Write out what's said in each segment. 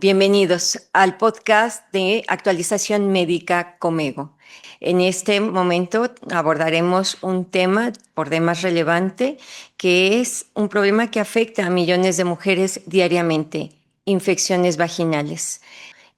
Bienvenidos al podcast de Actualización Médica Comego. En este momento abordaremos un tema por demás relevante, que es un problema que afecta a millones de mujeres diariamente: infecciones vaginales.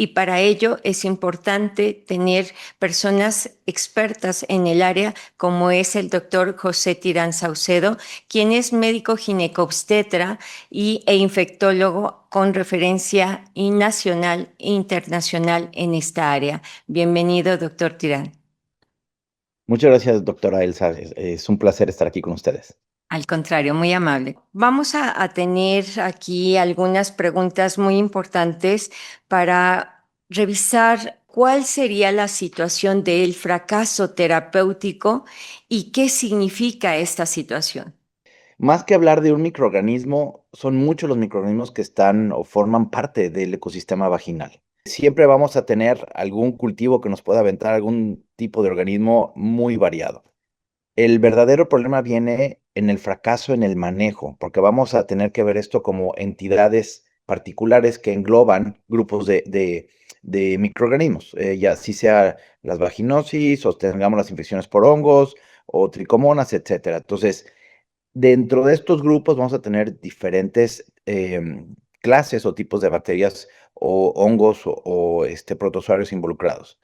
Y para ello es importante tener personas expertas en el área, como es el doctor José Tirán Saucedo, quien es médico ginecobstetra e infectólogo con referencia nacional e internacional en esta área. Bienvenido, doctor Tirán. Muchas gracias, doctora Elsa. Es un placer estar aquí con ustedes. Al contrario, muy amable. Vamos a tener aquí algunas preguntas muy importantes para revisar cuál sería la situación del fracaso terapéutico y qué significa esta situación. Más que hablar de un microorganismo, son muchos los microorganismos que están o forman parte del ecosistema vaginal. Siempre vamos a tener algún cultivo que nos pueda aventar algún tipo de organismo muy variado. El verdadero problema viene en el fracaso en el manejo, porque vamos a tener que ver esto como entidades particulares que engloban grupos de microorganismos, ya así sea las vaginosis o tengamos las infecciones por hongos o tricomonas, etcétera. Entonces, dentro de estos grupos vamos a tener diferentes clases o tipos de bacterias o hongos o protozoarios involucrados.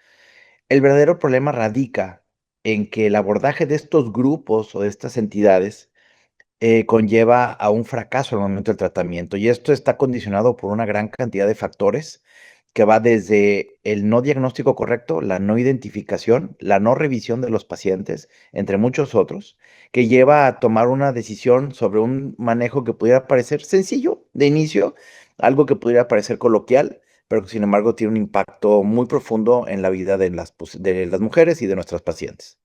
El verdadero problema radica en que el abordaje de estos grupos o de estas entidades conlleva a un fracaso al momento del tratamiento, y esto está condicionado por una gran cantidad de factores que va desde el no diagnóstico correcto, la no identificación, la no revisión de los pacientes, entre muchos otros, que lleva a tomar una decisión sobre un manejo que pudiera parecer sencillo de inicio, algo que pudiera parecer coloquial, pero que sin embargo tiene un impacto muy profundo en la vida de las mujeres y de nuestras pacientes.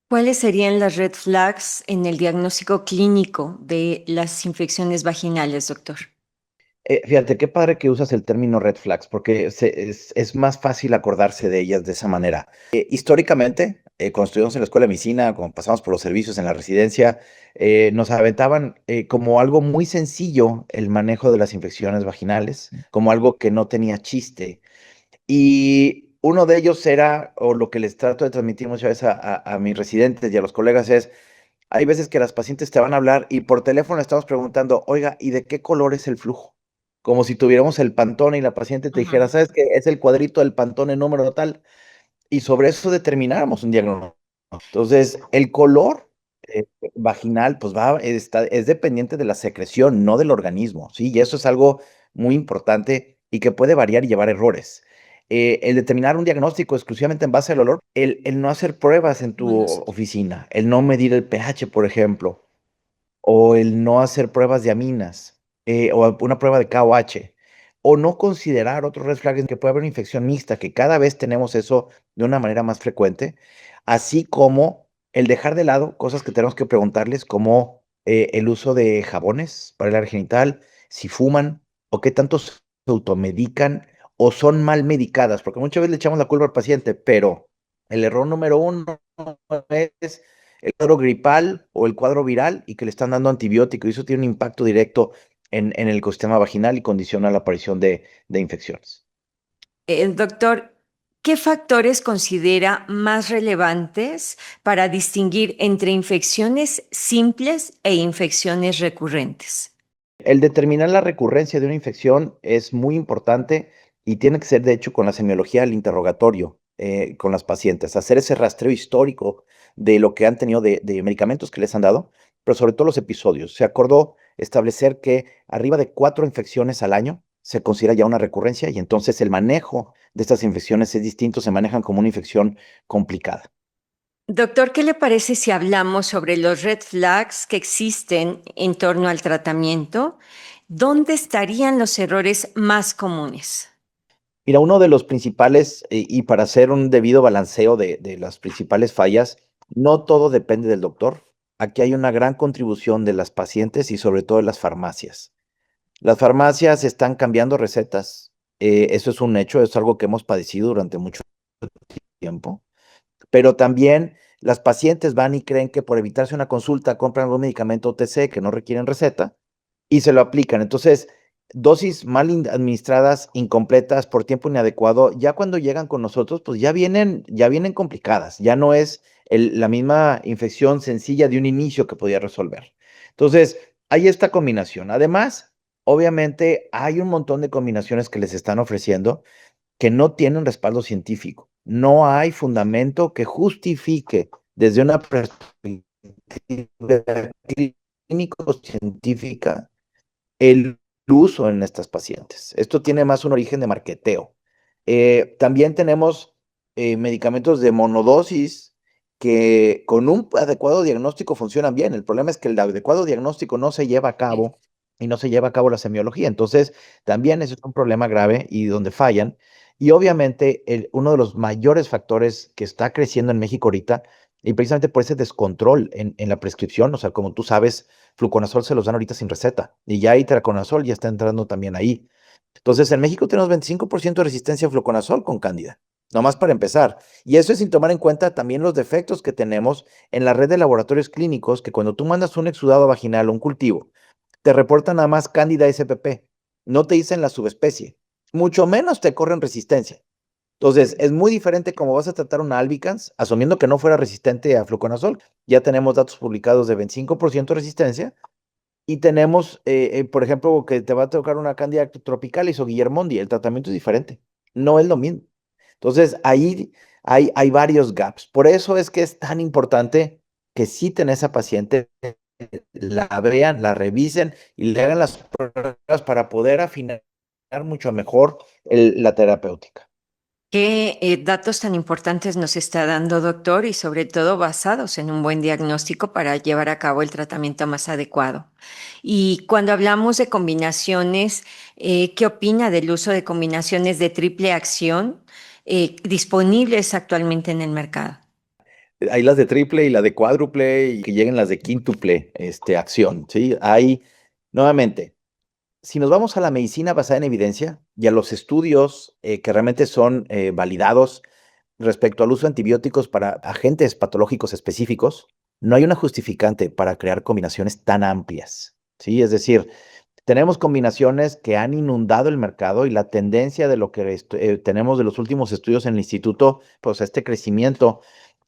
¿Cuáles serían las red flags en el diagnóstico clínico de las infecciones vaginales, doctor? Fíjate, qué padre que usas el término red flags, porque es más fácil acordarse de ellas de esa manera. Históricamente, cuando estuvimos en la escuela de medicina, cuando pasamos por los servicios en la residencia, nos aventaban como algo muy sencillo el manejo de las infecciones vaginales, como algo que no tenía chiste. Y uno de ellos era, o lo que les trato de transmitir muchas veces a mis residentes y a los colegas es, hay veces que las pacientes te van a hablar y por teléfono le estamos preguntando, oiga, ¿y de qué color es el flujo? Como si tuviéramos el Pantone y la paciente te dijera, ¿sabes qué? Es el cuadrito del Pantone número tal, y sobre eso determináramos un diagnóstico. Entonces, el color vaginal, pues es dependiente de la secreción, no del organismo, ¿sí? Y eso es algo muy importante y que puede variar y llevar errores. El determinar un diagnóstico exclusivamente en base al olor, el no hacer pruebas en tu oficina, el no medir el pH, por ejemplo, o el no hacer pruebas de aminas, o una prueba de KOH, o no considerar otros red flags que puede haber una infección mixta, que cada vez tenemos eso de una manera más frecuente, así como el dejar de lado cosas que tenemos que preguntarles, como el uso de jabones para el área genital, si fuman, o qué tanto se automedican, o son mal medicadas, porque muchas veces le echamos la culpa al paciente, pero el error número uno es el cuadro gripal o el cuadro viral y que le están dando antibiótico, y eso tiene un impacto directo en el ecosistema vaginal y condiciona la aparición de infecciones. Doctor, ¿qué factores considera más relevantes para distinguir entre infecciones simples e infecciones recurrentes? El determinar la recurrencia de una infección es muy importante y tiene que ser, de hecho, con la semiología del interrogatorio con las pacientes, hacer ese rastreo histórico de lo que han tenido de medicamentos que les han dado, pero sobre todo los episodios. Se acordó establecer que arriba de 4 infecciones al año se considera ya una recurrencia, y entonces el manejo de estas infecciones es distinto, se manejan como una infección complicada. Doctor, ¿qué le parece si hablamos sobre los red flags que existen en torno al tratamiento? ¿Dónde estarían los errores más comunes? Mira, uno de los principales, y para hacer un debido balanceo de las principales fallas, no todo depende del doctor. Aquí hay una gran contribución de las pacientes y sobre todo de las farmacias. Las farmacias están cambiando recetas. Eso es un hecho, es algo que hemos padecido durante mucho tiempo, pero también las pacientes van y creen que por evitarse una consulta compran algún medicamento OTC que no requieren receta y se lo aplican. Entonces, dosis mal administradas, incompletas, por tiempo inadecuado, ya cuando llegan con nosotros, pues ya vienen complicadas, ya no es la misma infección sencilla de un inicio que podía resolver. Entonces, hay esta combinación. Además, obviamente, hay un montón de combinaciones que les están ofreciendo que no tienen respaldo científico. No hay fundamento que justifique desde una perspectiva clínico-científica el uso en estas pacientes. Esto tiene más un origen de marqueteo. También tenemos medicamentos de monodosis que con un adecuado diagnóstico funcionan bien. El problema es que el adecuado diagnóstico no se lleva a cabo y no se lleva a cabo la semiología. Entonces, también ese es un problema grave y donde fallan. Y obviamente, uno de los mayores factores que está creciendo en México ahorita, y precisamente por ese descontrol en la prescripción, o sea, como tú sabes, fluconazol se los dan ahorita sin receta y ya itraconazol ya está entrando también ahí. Entonces, en México tenemos 25% de resistencia a fluconazol con cándida, nomás para empezar. Y eso es sin tomar en cuenta también los defectos que tenemos en la red de laboratorios clínicos, que cuando tú mandas un exudado vaginal o un cultivo, te reportan nada más cándida SPP, no te dicen la subespecie, mucho menos te corren resistencia. Entonces, es muy diferente cómo vas a tratar una albicans, asumiendo que no fuera resistente a fluconazol. Ya tenemos datos publicados de 25% de resistencia y tenemos, por ejemplo, que te va a tocar una Candida tropicalis o Guillermondi, el tratamiento es diferente, no es lo mismo. Entonces, ahí hay varios gaps. Por eso es que es tan importante que citen a esa paciente, la vean, la revisen y le hagan las pruebas para poder afinar mucho mejor la terapéutica. ¿Qué datos tan importantes nos está dando, doctor? Y sobre todo basados en un buen diagnóstico para llevar a cabo el tratamiento más adecuado. Y cuando hablamos de combinaciones, ¿qué opina del uso de combinaciones de triple acción disponibles actualmente en el mercado? Hay las de triple y la de cuádruple y que lleguen las de quíntuple acción, ¿sí? Hay, nuevamente, si nos vamos a la medicina basada en evidencia y a los estudios que realmente son validados respecto al uso de antibióticos para agentes patológicos específicos, no hay una justificante para crear combinaciones tan amplias, ¿sí? Es decir, tenemos combinaciones que han inundado el mercado y la tendencia de lo que tenemos de los últimos estudios en el instituto, pues este crecimiento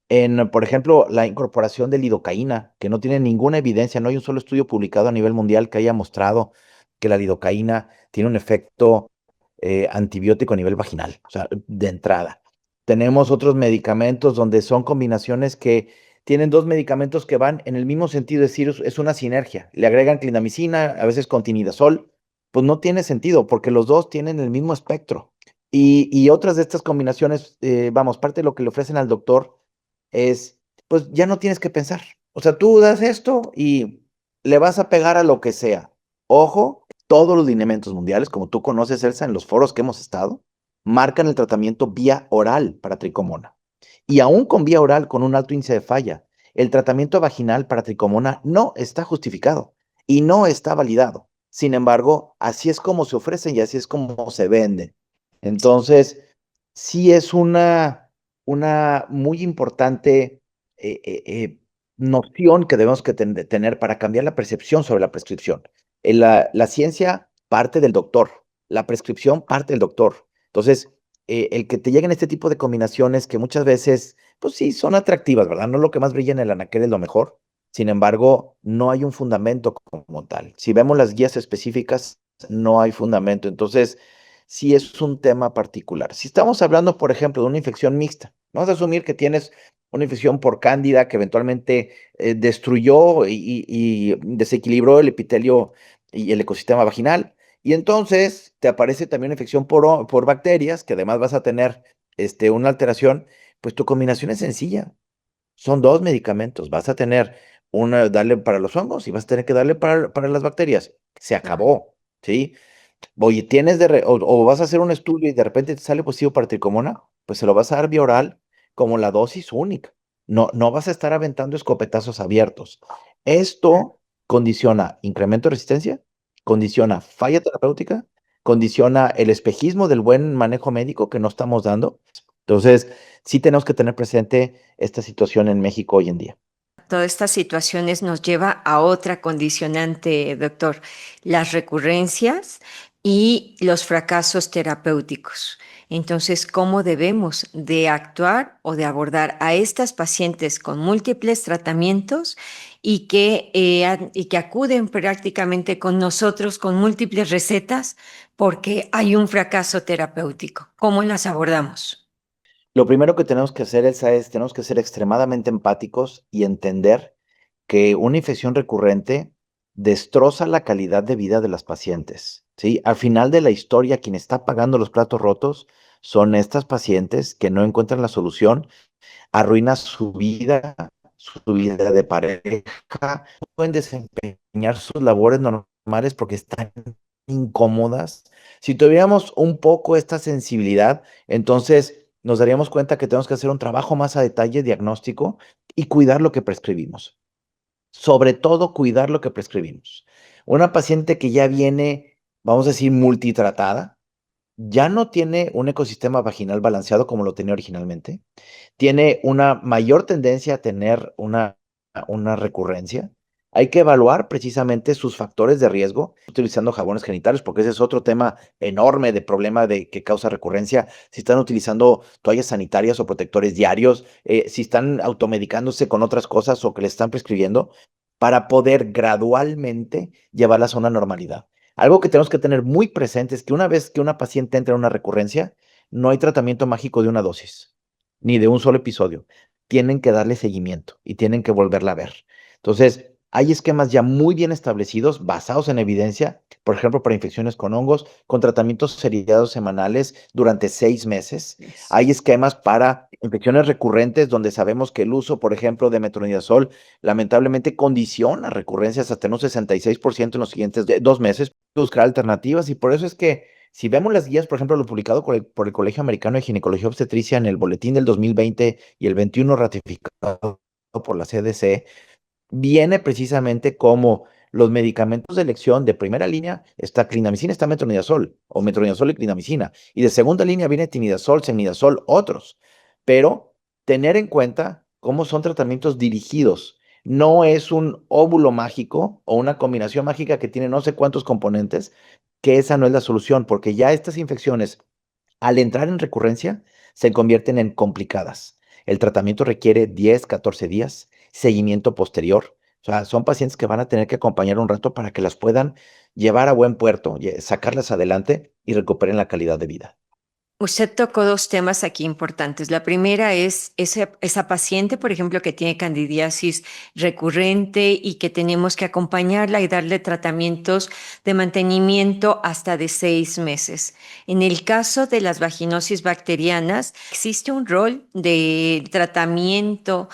en, por ejemplo, la incorporación de lidocaína, que no tiene ninguna evidencia, no hay un solo estudio publicado a nivel mundial que haya mostrado que la lidocaína tiene un efecto antibiótico a nivel vaginal, o sea, de entrada. Tenemos otros medicamentos donde son combinaciones que tienen dos medicamentos que van en el mismo sentido, es decir, es una sinergia. Le agregan clindamicina, a veces con tinidazol, pues no tiene sentido porque los dos tienen el mismo espectro. Y otras de estas combinaciones, vamos, parte de lo que le ofrecen al doctor es, pues ya no tienes que pensar. O sea, tú das esto y le vas a pegar a lo que sea. Ojo, todos los lineamientos mundiales, como tú conoces, Elsa, en los foros que hemos estado, marcan el tratamiento vía oral para tricomona. Y aún con vía oral, con un alto índice de falla, el tratamiento vaginal para tricomona no está justificado y no está validado. Sin embargo, así es como se ofrecen y así es como se venden. Entonces, sí es una muy importante noción que debemos que tener para cambiar la percepción sobre la prescripción. La ciencia parte del doctor, la prescripción parte del doctor. Entonces, el que te lleguen este tipo de combinaciones que muchas veces, pues sí, son atractivas, ¿verdad? No lo que más brilla en el anaquel es lo mejor. Sin embargo, no hay un fundamento como tal. Si vemos las guías específicas, no hay fundamento. Entonces, sí es un tema particular. Si estamos hablando, por ejemplo, de una infección mixta, vamos a asumir que tienes una infección por cándida que eventualmente destruyó y desequilibró el epitelio y el ecosistema vaginal. Y entonces te aparece también una infección por bacterias, que además vas a tener una alteración, pues tu combinación es sencilla. Son dos medicamentos. Vas a tener una, darle para los hongos y vas a tener que darle para las bacterias. Se acabó, ¿sí? Oye, o vas a hacer un estudio y de repente te sale positivo para tricomona, pues se lo vas a dar vía oral como la dosis única. No vas a estar aventando escopetazos abiertos. Esto condiciona incremento de resistencia, condiciona falla terapéutica, condiciona el espejismo del buen manejo médico que no estamos dando Entonces, sí tenemos que tener presente esta situación en México hoy en día. Todas estas situaciones nos lleva a otra condicionante, doctor, las recurrencias y los fracasos terapéuticos. Entonces, ¿cómo debemos de actuar o de abordar a estas pacientes con múltiples tratamientos y que acuden prácticamente con nosotros con múltiples recetas porque hay un fracaso terapéutico? ¿Cómo las abordamos? Lo primero que tenemos que hacer tenemos que ser extremadamente empáticos y entender que una infección recurrente destroza la calidad de vida de las pacientes, ¿sí? Al final de la historia, quien está pagando los platos rotos son estas pacientes que no encuentran la solución, arruina su vida de pareja, no pueden desempeñar sus labores normales porque están incómodas. Si tuviéramos un poco esta sensibilidad, entonces nos daríamos cuenta que tenemos que hacer un trabajo más a detalle diagnóstico y cuidar lo que prescribimos. Sobre todo, cuidar lo que prescribimos. Una paciente que ya viene, vamos a decir, multitratada, ya no tiene un ecosistema vaginal balanceado como lo tenía originalmente, tiene una mayor tendencia a tener una recurrencia. Hay que evaluar precisamente sus factores de riesgo utilizando jabones genitales, porque ese es otro tema enorme de problema de que causa recurrencia. Si están utilizando toallas sanitarias o protectores diarios, si están automedicándose con otras cosas o que le están prescribiendo, para poder gradualmente llevarlas a una normalidad. Algo que tenemos que tener muy presente es que una vez que una paciente entra en una recurrencia, no hay tratamiento mágico de una dosis, ni de un solo episodio. Tienen que darle seguimiento y tienen que volverla a ver. Entonces, hay esquemas ya muy bien establecidos, basados en evidencia, por ejemplo, para infecciones con hongos, con tratamientos seriados semanales durante 6 meses. Hay esquemas para infecciones recurrentes donde sabemos que el uso, por ejemplo, de metronidazol lamentablemente condiciona recurrencias hasta en un 66% en los siguientes 2 meses. Buscar alternativas y por eso es que si vemos las guías, por ejemplo, lo publicado por el Colegio Americano de Ginecología y Obstetricia en el boletín del 2020 y el 21 ratificado por la CDC, viene precisamente como los medicamentos de elección de primera línea está clindamicina, está metronidazol o metronidazol y clindamicina. Y de segunda línea viene tinidazol, cenidazol, otros. Pero tener en cuenta cómo son tratamientos dirigidos. No es un óvulo mágico o una combinación mágica que tiene no sé cuántos componentes, que esa no es la solución, porque ya estas infecciones, al entrar en recurrencia, se convierten en complicadas. El tratamiento requiere 10, 14 días, seguimiento posterior. O sea, son pacientes que van a tener que acompañar un rato para que las puedan llevar a buen puerto, sacarlas adelante y recuperen la calidad de vida. Usted tocó dos temas aquí importantes. La primera es esa paciente, por ejemplo, que tiene candidiasis recurrente y que tenemos que acompañarla y darle tratamientos de mantenimiento hasta de 6 meses. En el caso de las vaginosis bacterianas, existe un rol de tratamiento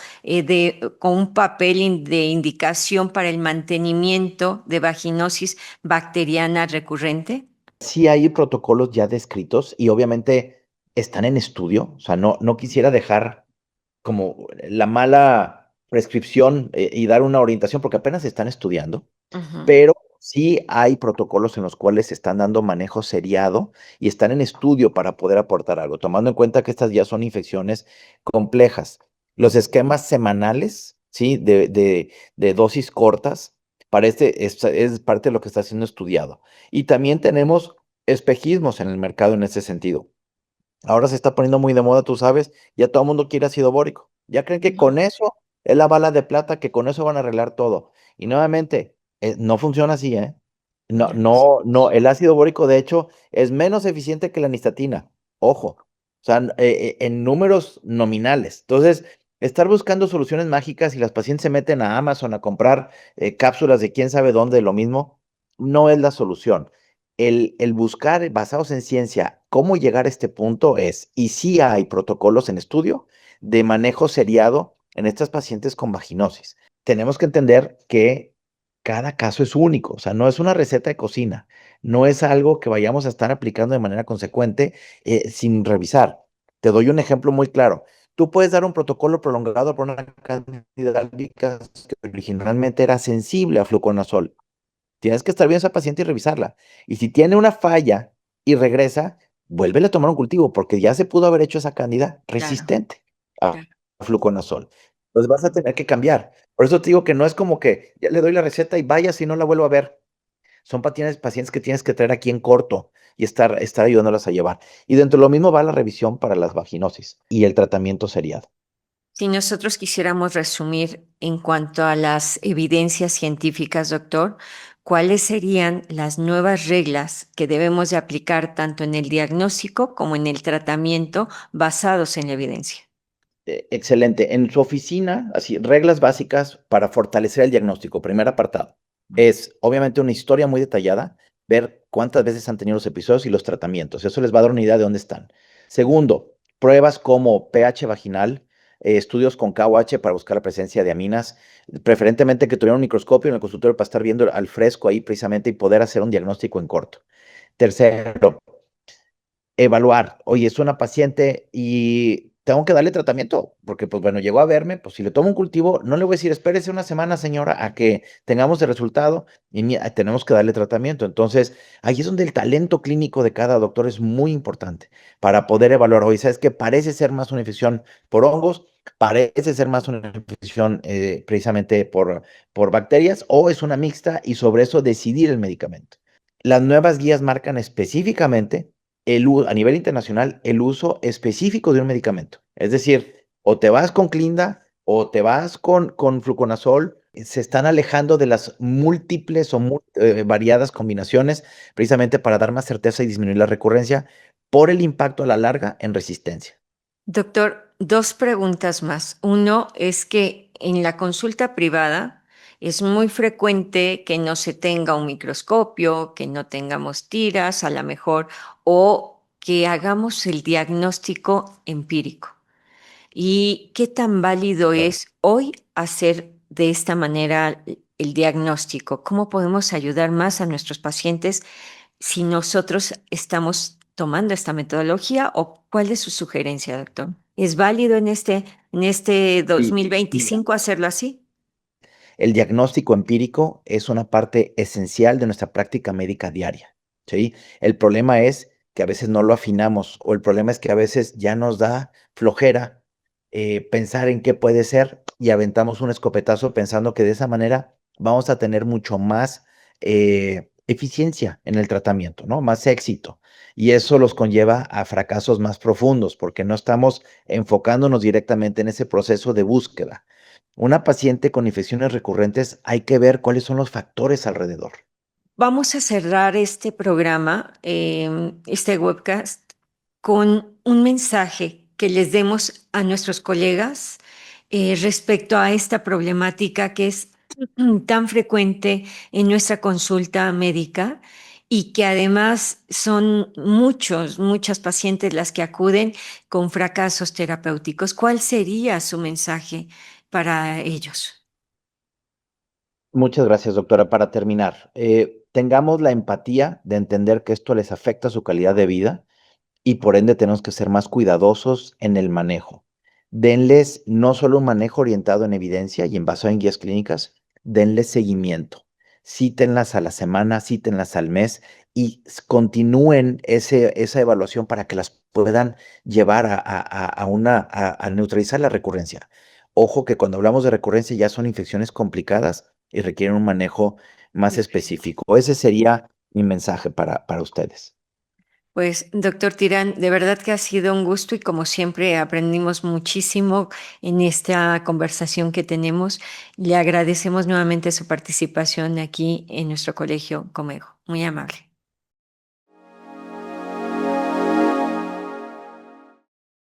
con un papel de indicación para el mantenimiento de vaginosis bacteriana recurrente. Sí hay protocolos ya descritos y obviamente están en estudio. O sea, no quisiera dejar como la mala prescripción y dar una orientación porque apenas se están estudiando, Ujú. pero sí hay protocolos en los cuales se están dando manejo seriado y están en estudio para poder aportar algo, tomando en cuenta que estas ya son infecciones complejas. Los esquemas semanales, ¿sí? De dosis cortas, para es parte de lo que está siendo estudiado. Y también tenemos espejismos en el mercado en ese sentido. Ahora se está poniendo muy de moda, tú sabes, ya todo el mundo quiere ácido bórico. Ya creen que con eso es la bala de plata, que con eso van a arreglar todo. Y nuevamente, no funciona así, ¿eh? No, Ya. no, no, el ácido bórico de hecho es menos eficiente que la nistatina. Ojo, o sea, en números nominales. Entonces, estar buscando soluciones mágicas y las pacientes se meten a Amazon a comprar cápsulas de quién sabe dónde, lo mismo, no es la solución. El buscar basados en ciencia cómo llegar a este punto es, y sí hay protocolos en estudio de manejo seriado en estas pacientes con vaginosis. Tenemos que entender que cada caso es único, o sea, no es una receta de cocina, no es algo que vayamos a estar aplicando de manera consecuente sin revisar. Te doy un ejemplo muy claro. Tú puedes dar un protocolo prolongado por una cantidad álgica que originalmente era sensible a fluconazol. Tienes que estar bien esa paciente y revisarla. Y si tiene una falla y regresa, vuélvele a tomar un cultivo porque ya se pudo haber hecho esa cándida Claro, resistente a claro. fluconazol. Entonces vas a tener que cambiar. Por eso te digo que no es como que ya le doy la receta y vaya si no la vuelvo a ver. Son pacientes que tienes que traer aquí en corto y estar ayudándolas a llevar. Y dentro de lo mismo va la revisión para las vaginosis y el tratamiento seriado. Si nosotros quisiéramos resumir en cuanto a las evidencias científicas, doctor, ¿cuáles serían las nuevas reglas que debemos de aplicar tanto en el diagnóstico como en el tratamiento basados en la evidencia? Excelente. En su oficina, así, reglas básicas para fortalecer el diagnóstico. Primer apartado. Es obviamente una historia muy detallada, ver cuántas veces han tenido los episodios y los tratamientos. Eso les va a dar una idea de dónde están. Segundo, pruebas como pH vaginal, estudios con KOH para buscar la presencia de aminas, preferentemente que tuvieran un microscopio en el consultorio para estar viendo al fresco ahí precisamente y poder hacer un diagnóstico en corto. Tercero, evaluar, oye, es una paciente y tengo que darle tratamiento, porque pues bueno, llegó a verme, pues si le tomo un cultivo, no le voy a decir, espérese una semana, señora, a que tengamos el resultado y tenemos que darle tratamiento. Entonces, ahí es donde el talento clínico de cada doctor es muy importante para poder evaluar, oye, ¿sabes qué? Parece ser más una infección por hongos, parece ser más una infección precisamente por bacterias, o es una mixta y sobre eso decidir el medicamento. Las nuevas guías marcan específicamente a nivel internacional el uso específico de un medicamento. Es decir, o te vas con Clinda o te vas con fluconazol. Se están alejando de las múltiples o variadas combinaciones precisamente para dar más certeza y disminuir la recurrencia por el impacto a la larga en resistencia. Doctor, dos preguntas más. Uno es que en la consulta privada es muy frecuente que no se tenga un microscopio, que no tengamos tiras a lo mejor, o que hagamos el diagnóstico empírico. ¿Y qué tan válido Claro. es hoy hacer de esta manera el diagnóstico? ¿Cómo podemos ayudar más a nuestros pacientes si nosotros estamos tomando esta metodología o cuál es su sugerencia, doctor? ¿Es válido en este Sí, mira, 2025 hacerlo así? el diagnóstico empírico es una parte esencial de nuestra práctica médica diaria, ¿sí? El problema es que a veces no lo afinamos o el problema es que a veces ya nos da flojera pensar en qué puede ser y aventamos un escopetazo pensando que de esa manera vamos a tener mucho más eficiencia en el tratamiento, ¿no? Más éxito. Y eso los conlleva a fracasos más profundos porque no estamos enfocándonos directamente en ese proceso de búsqueda. Una paciente con infecciones recurrentes hay que ver cuáles son los factores alrededor. Vamos a cerrar este programa, este webcast, con un mensaje que les demos a nuestros colegas respecto a esta problemática que es tan frecuente en nuestra consulta médica y que además son muchas pacientes las que acuden con fracasos terapéuticos. ¿Cuál sería su mensaje para ellos? Muchas gracias, doctora. Para terminar, tengamos la empatía de entender que esto les afecta su calidad de vida y por ende tenemos que ser más cuidadosos en el manejo. Denles no solo un manejo orientado en evidencia y en basado en guías clínicas, denles seguimiento. Cítenlas a la semana, cítenlas al mes y continúen esa evaluación para que las puedan llevar a neutralizar la recurrencia. Ojo que cuando hablamos de recurrencia ya son infecciones complicadas y requieren un manejo más específico. Ese sería mi mensaje para ustedes. Pues, doctor Tirán, de verdad que ha sido un gusto y como siempre aprendimos muchísimo en esta conversación que tenemos. Le agradecemos nuevamente su participación aquí en nuestro colegio Comego. Muy amable.